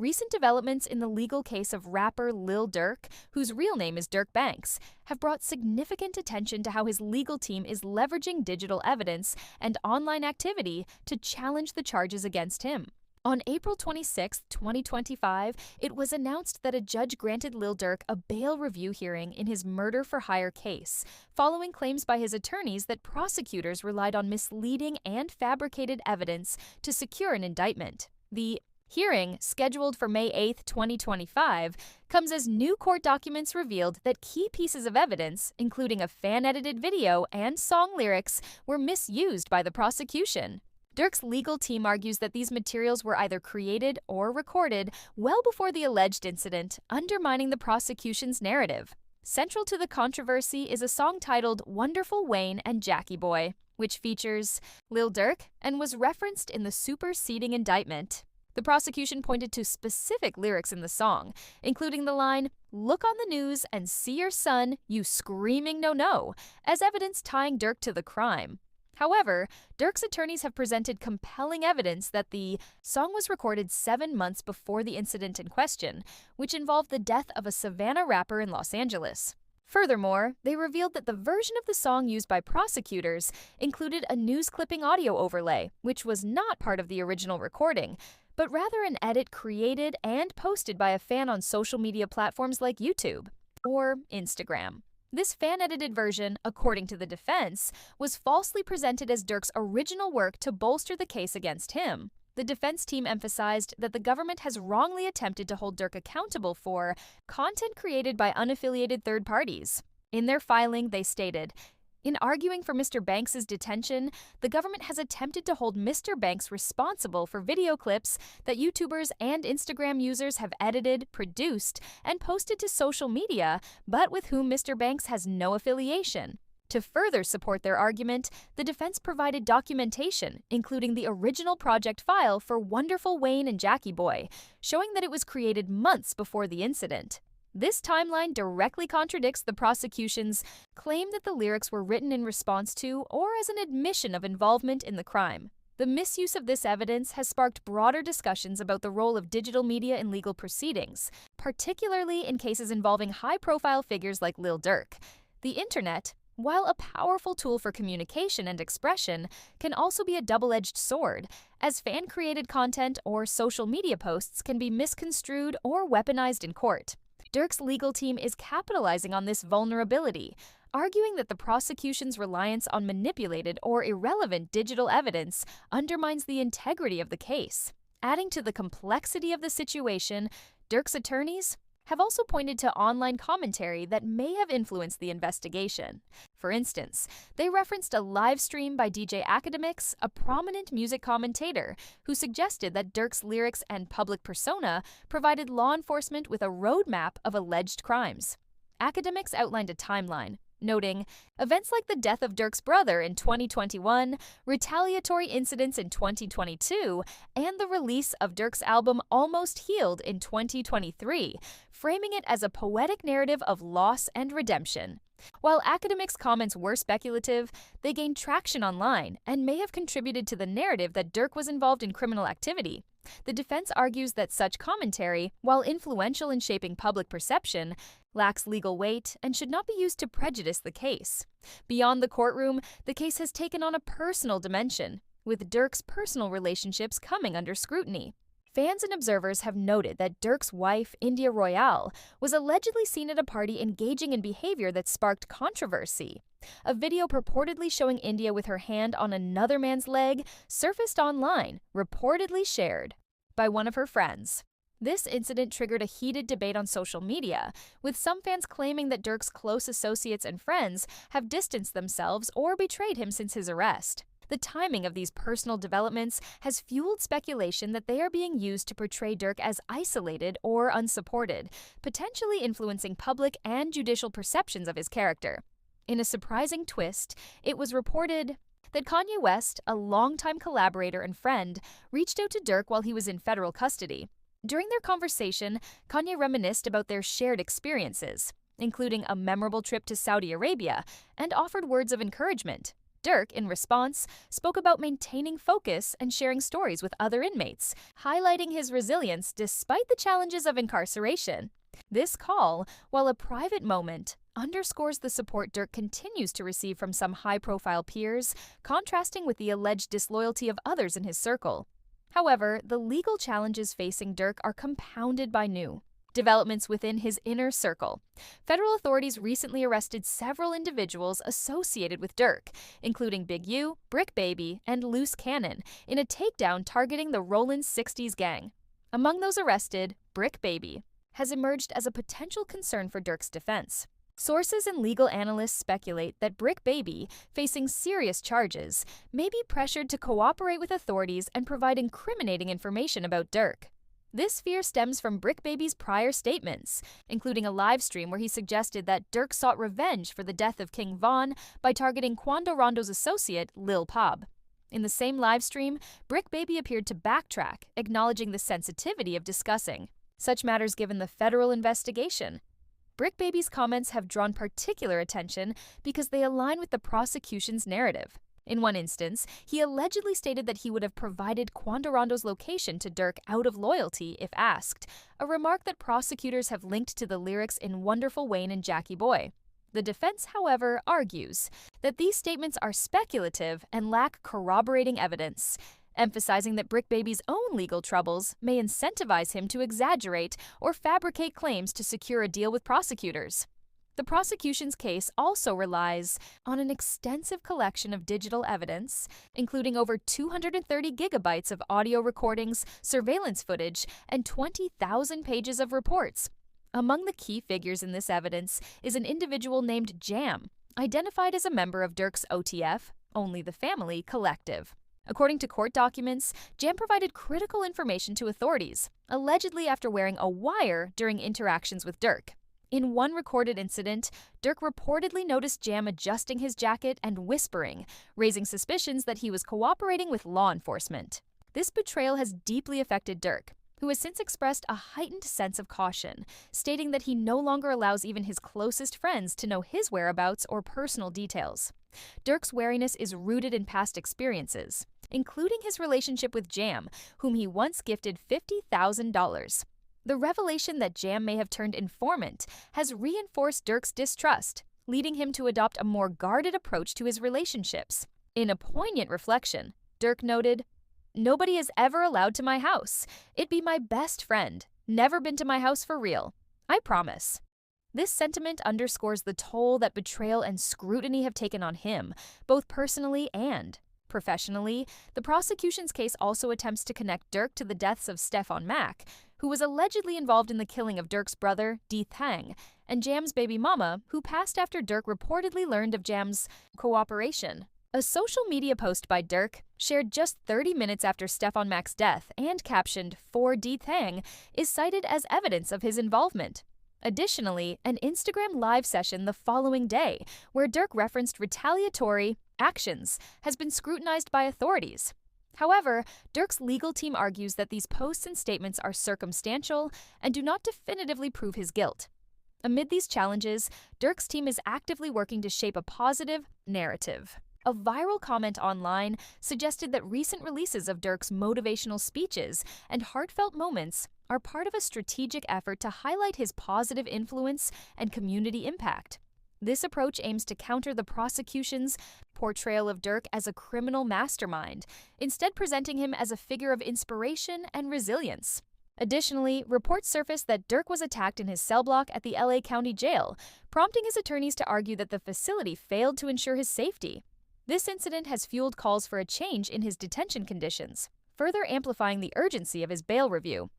Recent developments in the legal case of rapper Lil Durk, whose real name is Dirk Banks, have brought significant attention to how his legal team is leveraging digital evidence and online activity to challenge the charges against him. On April 26, 2025, it was announced that a judge granted Lil Durk a bail review hearing in his murder-for-hire case, following claims by his attorneys that prosecutors relied on misleading and fabricated evidence to secure an indictment. The hearing, scheduled for May 8, 2025, comes as new court documents revealed that key pieces of evidence, including a fan-edited video and song lyrics, were misused by the prosecution. Durk's legal team argues that these materials were either created or recorded well before the alleged incident, undermining the prosecution's narrative. Central to the controversy is a song titled "Wonderful Wayne and Jackie Boy," which features Lil Durk and was referenced in the superseding indictment. The prosecution pointed to specific lyrics in the song, including the line, "Look on the news and see your son, you screaming no-no," as evidence tying Durk to the crime. However, Durk's attorneys have presented compelling evidence that the song was recorded 7 months before the incident in question, which involved the death of a Savannah rapper in Los Angeles. Furthermore, they revealed that the version of the song used by prosecutors included a news clipping audio overlay, which was not part of the original recording, but rather an edit created and posted by a fan on social media platforms like YouTube or Instagram. This fan-edited version, according to the defense, was falsely presented as Durk's original work to bolster the case against him. The defense team emphasized that the government has wrongly attempted to hold Durk accountable for content created by unaffiliated third parties. In their filing, they stated, "In arguing for Mr. Banks' detention, the government has attempted to hold Mr. Banks responsible for video clips that YouTubers and Instagram users have edited, produced, and posted to social media, but with whom Mr. Banks has no affiliation." To further support their argument, the defense provided documentation, including the original project file for "Wonderful Wayne and Jackie Boy," showing that it was created months before the incident. This timeline directly contradicts the prosecution's claim that the lyrics were written in response to or as an admission of involvement in the crime. The misuse of this evidence has sparked broader discussions about the role of digital media in legal proceedings, particularly in cases involving high-profile figures like Lil Durk. The internet, while a powerful tool for communication and expression, can also be a double-edged sword, as fan-created content or social media posts can be misconstrued or weaponized in court. Durk's legal team is capitalizing on this vulnerability, arguing that the prosecution's reliance on manipulated or irrelevant digital evidence undermines the integrity of the case. Adding to the complexity of the situation, Durk's attorneys have also pointed to online commentary that may have influenced the investigation. For instance, they referenced a live stream by DJ Academics, a prominent music commentator, who suggested that Durk's lyrics and public persona provided law enforcement with a roadmap of alleged crimes. Academics outlined a timeline, noting events like the death of Durk's brother in 2021, retaliatory incidents in 2022, and the release of Durk's album Almost Healed in 2023, framing it as a poetic narrative of loss and redemption. While Academics' comments were speculative, they gained traction online and may have contributed to the narrative that Durk was involved in criminal activity. The defense argues that such commentary, while influential in shaping public perception, lacks legal weight and should not be used to prejudice the case. Beyond the courtroom, the case has taken on a personal dimension, with Durk's personal relationships coming under scrutiny. Fans and observers have noted that Durk's wife, India Royale, was allegedly seen at a party engaging in behavior that sparked controversy. A video purportedly showing India with her hand on another man's leg surfaced online, reportedly shared by one of her friends. This incident triggered a heated debate on social media, with some fans claiming that Durk's close associates and friends have distanced themselves or betrayed him since his arrest. The timing of these personal developments has fueled speculation that they are being used to portray Durk as isolated or unsupported, potentially influencing public and judicial perceptions of his character. In a surprising twist, it was reported that Kanye West, a longtime collaborator and friend, reached out to Durk while he was in federal custody. During their conversation, Kanye reminisced about their shared experiences, including a memorable trip to Saudi Arabia, and offered words of encouragement. Durk, in response, spoke about maintaining focus and sharing stories with other inmates, highlighting his resilience despite the challenges of incarceration. This call, while a private moment, underscores the support Durk continues to receive from some high-profile peers, contrasting with the alleged disloyalty of others in his circle. However, the legal challenges facing Durk are compounded by new developments within his inner circle. Federal authorities recently arrested several individuals associated with Durk, including Big U, Brick Baby, and Loose Cannon, in a takedown targeting the Rollin 60s gang. Among those arrested, Brick Baby has emerged as a potential concern for Durk's defense. Sources and legal analysts speculate that Brick Baby, facing serious charges, may be pressured to cooperate with authorities and provide incriminating information about Durk. This fear stems from Brick Baby's prior statements, including a live stream where he suggested that Durk sought revenge for the death of King Von by targeting Quando Rondo's associate, Lil Pab. In the same live stream, Brick Baby appeared to backtrack, acknowledging the sensitivity of discussing such matters given the federal investigation. Brick Baby's comments have drawn particular attention because they align with the prosecution's narrative. In one instance, he allegedly stated that he would have provided Quando Rondo's location to Durk out of loyalty if asked, a remark that prosecutors have linked to the lyrics in Wonderful Wayne and Jackie Boy. The defense, however, argues that these statements are speculative and lack corroborating evidence, emphasizing that Brick Baby's own legal troubles may incentivize him to exaggerate or fabricate claims to secure a deal with prosecutors. The prosecution's case also relies on an extensive collection of digital evidence, including over 230 gigabytes of audio recordings, surveillance footage, and 20,000 pages of reports. Among the key figures in this evidence is an individual named Jam, identified as a member of Durk's OTF, Only the Family, collective. According to court documents, Jam provided critical information to authorities, allegedly after wearing a wire during interactions with Durk. In one recorded incident, Durk reportedly noticed Jam adjusting his jacket and whispering, raising suspicions that he was cooperating with law enforcement. This betrayal has deeply affected Durk, who has since expressed a heightened sense of caution, stating that he no longer allows even his closest friends to know his whereabouts or personal details. Durk's wariness is rooted in past experiences, including his relationship with Jam, whom he once gifted $50,000. The revelation that Jam may have turned informant has reinforced Durk's distrust, leading him to adopt a more guarded approach to his relationships. In a poignant reflection, Durk noted, "Nobody is ever allowed to my house. It'd be my best friend. Never been to my house for real. I promise." This sentiment underscores the toll that betrayal and scrutiny have taken on him, both personally and professionally. The prosecution's case also attempts to connect Durk to the deaths of Stefan Mack, who was allegedly involved in the killing of Durk's brother, D. Thang, and Jam's baby mama, who passed after Durk reportedly learned of Jam's cooperation. A social media post by Durk, shared just 30 minutes after Stefan Mack's death and captioned "For D. Thang," is cited as evidence of his involvement. Additionally, an Instagram live session the following day, where Durk referenced retaliatory actions, has been scrutinized by authorities. However, Durk's legal team argues that these posts and statements are circumstantial and do not definitively prove his guilt. Amid these challenges, Durk's team is actively working to shape a positive narrative. A viral comment online suggested that recent releases of Durk's motivational speeches and heartfelt moments are part of a strategic effort to highlight his positive influence and community impact. This approach aims to counter the prosecution's portrayal of Durk as a criminal mastermind, instead presenting him as a figure of inspiration and resilience. Additionally, reports surfaced that Durk was attacked in his cell block at the LA County Jail, prompting his attorneys to argue that the facility failed to ensure his safety. This incident has fueled calls for a change in his detention conditions, further amplifying the urgency of his bail review.